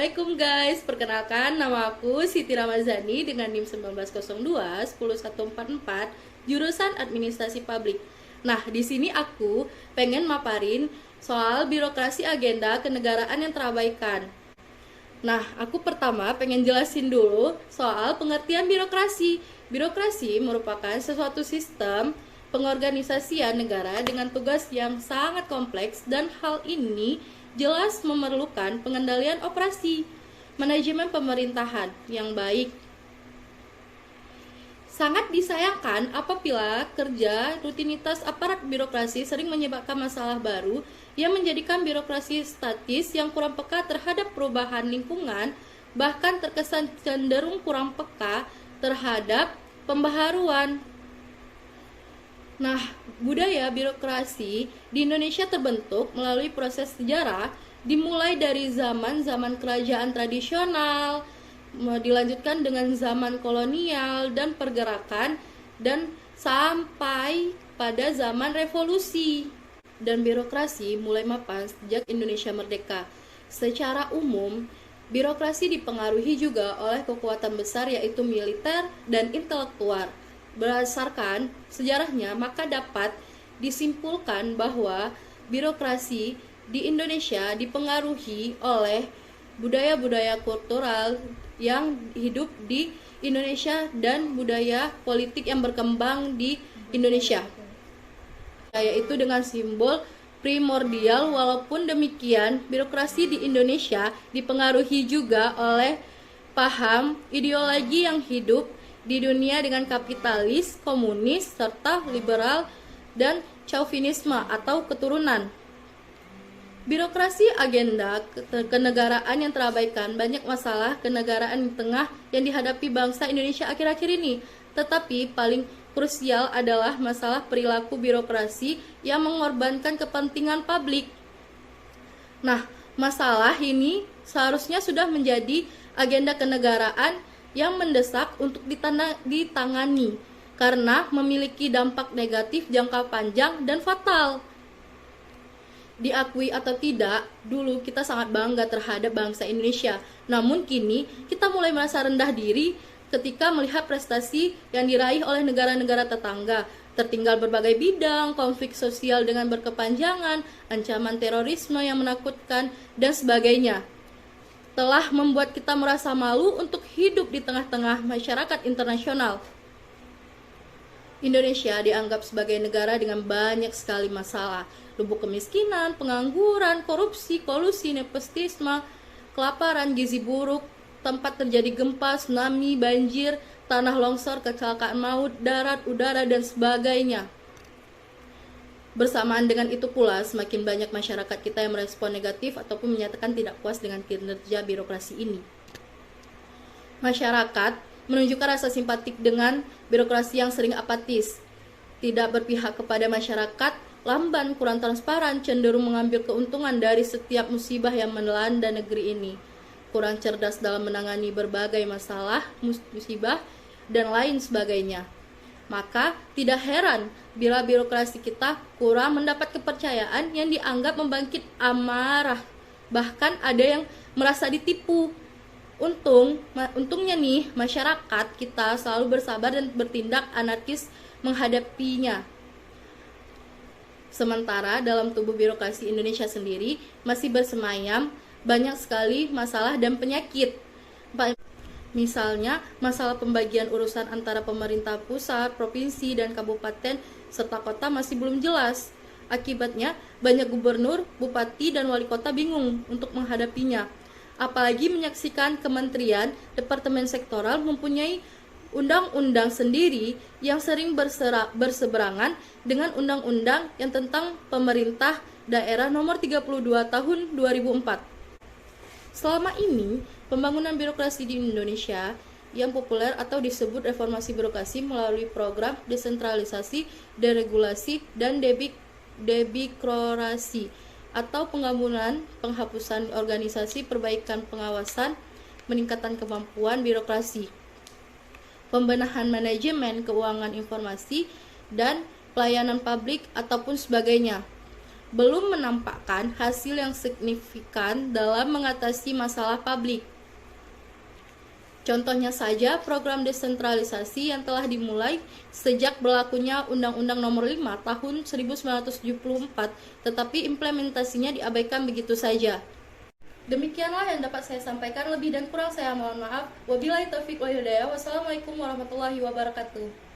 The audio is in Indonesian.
Assalamualaikum guys, perkenalkan nama aku Siti Ramazani dengan NIM 1902 10144 jurusan Administrasi Publik. Nah, di sini aku pengen maparin soal birokrasi agenda kenegaraan yang terabaikan. Nah, aku pertama pengen jelasin dulu soal pengertian birokrasi. Birokrasi merupakan sesuatu sistem pengorganisasian negara dengan tugas yang sangat kompleks dan hal ini jelas memerlukan pengendalian operasi, manajemen pemerintahan yang baik. Sangat disayangkan apabila kerja rutinitas aparat birokrasi sering menyebabkan masalah baru yang menjadikan birokrasi statis yang kurang peka terhadap perubahan lingkungan, bahkan terkesan cenderung kurang peka terhadap pembaharuan. Nah, budaya birokrasi di Indonesia terbentuk melalui proses sejarah dimulai dari zaman kerajaan tradisional, dilanjutkan dengan zaman kolonial dan pergerakan, dan sampai pada zaman revolusi. Dan birokrasi mulai mapan sejak Indonesia merdeka. Secara umum, birokrasi dipengaruhi juga oleh kekuatan besar yaitu militer dan intelektual. Berdasarkan sejarahnya, maka dapat disimpulkan bahwa birokrasi di Indonesia dipengaruhi oleh budaya-budaya kultural yang hidup di Indonesia dan budaya politik yang berkembang di Indonesia, yaitu dengan simbol primordial. Walaupun demikian, birokrasi di Indonesia dipengaruhi juga oleh paham ideologi yang hidup di dunia dengan kapitalis, komunis, serta liberal dan chauvinisme atau keturunan. Birokrasi agenda kenegaraan yang terabaikan. Banyak masalah kenegaraan di tengah yang dihadapi bangsa Indonesia akhir-akhir ini. Tetapi paling krusial adalah masalah perilaku birokrasi yang mengorbankan kepentingan publik. Nah, masalah ini seharusnya sudah menjadi agenda kenegaraan yang mendesak untuk ditangani karena memiliki dampak negatif jangka panjang dan fatal. Diakui atau tidak, dulu kita sangat bangga terhadap bangsa Indonesia. Namun kini kita mulai merasa rendah diri ketika melihat prestasi yang diraih oleh negara-negara tetangga. Tertinggal berbagai bidang, konflik sosial dengan berkepanjangan, ancaman terorisme yang menakutkan, dan sebagainya. Telah membuat kita merasa malu untuk hidup di tengah-tengah masyarakat internasional. Indonesia dianggap sebagai negara dengan banyak sekali masalah, lubuk kemiskinan, pengangguran, korupsi, kolusi, nepotisme, kelaparan, gizi buruk, tempat terjadi gempa, tsunami, banjir, tanah longsor, kecelakaan maut, darat, udara, dan sebagainya. Bersamaan dengan itu pula, semakin banyak masyarakat kita yang merespon negatif ataupun menyatakan tidak puas dengan kinerja birokrasi ini. Masyarakat menunjukkan rasa simpatik dengan birokrasi yang sering apatis, tidak berpihak kepada masyarakat, lamban, kurang transparan, cenderung mengambil keuntungan dari setiap musibah yang melanda negeri ini, kurang cerdas dalam menangani berbagai masalah, musibah, dan lain sebagainya. Maka tidak heran bila birokrasi kita kurang mendapat kepercayaan yang dianggap membangkit amarah. Bahkan ada yang merasa ditipu. Untungnya nih, masyarakat kita selalu bersabar dan bertindak anarkis menghadapinya. Sementara dalam tubuh birokrasi Indonesia sendiri masih bersemayam banyak sekali masalah dan penyakit. Misalnya, masalah pembagian urusan antara pemerintah pusat, provinsi, dan kabupaten, serta kota masih belum jelas. Akibatnya, banyak gubernur, bupati, dan wali kota bingung untuk menghadapinya. Apalagi menyaksikan kementerian, departemen sektoral mempunyai undang-undang sendiri yang sering berseberangan dengan undang-undang yang tentang pemerintah daerah nomor 32 tahun 2004. Selama ini, pembangunan birokrasi di Indonesia yang populer atau disebut reformasi birokrasi melalui program desentralisasi, deregulasi, dan debirokrasi atau penggabungan penghapusan organisasi, perbaikan pengawasan, peningkatan kemampuan birokrasi, pembenahan manajemen keuangan informasi, dan pelayanan publik ataupun sebagainya. belum menampakkan hasil yang signifikan dalam mengatasi masalah publik. Contohnya saja program desentralisasi yang telah dimulai sejak berlakunya Undang-Undang Nomor 5 Tahun 1974, tetapi implementasinya diabaikan begitu saja. Demikianlah yang dapat saya sampaikan, lebih dan kurang saya mohon maaf. Wabillahi taufiq wal hidayah. Wassalamualaikum warahmatullahi wabarakatuh.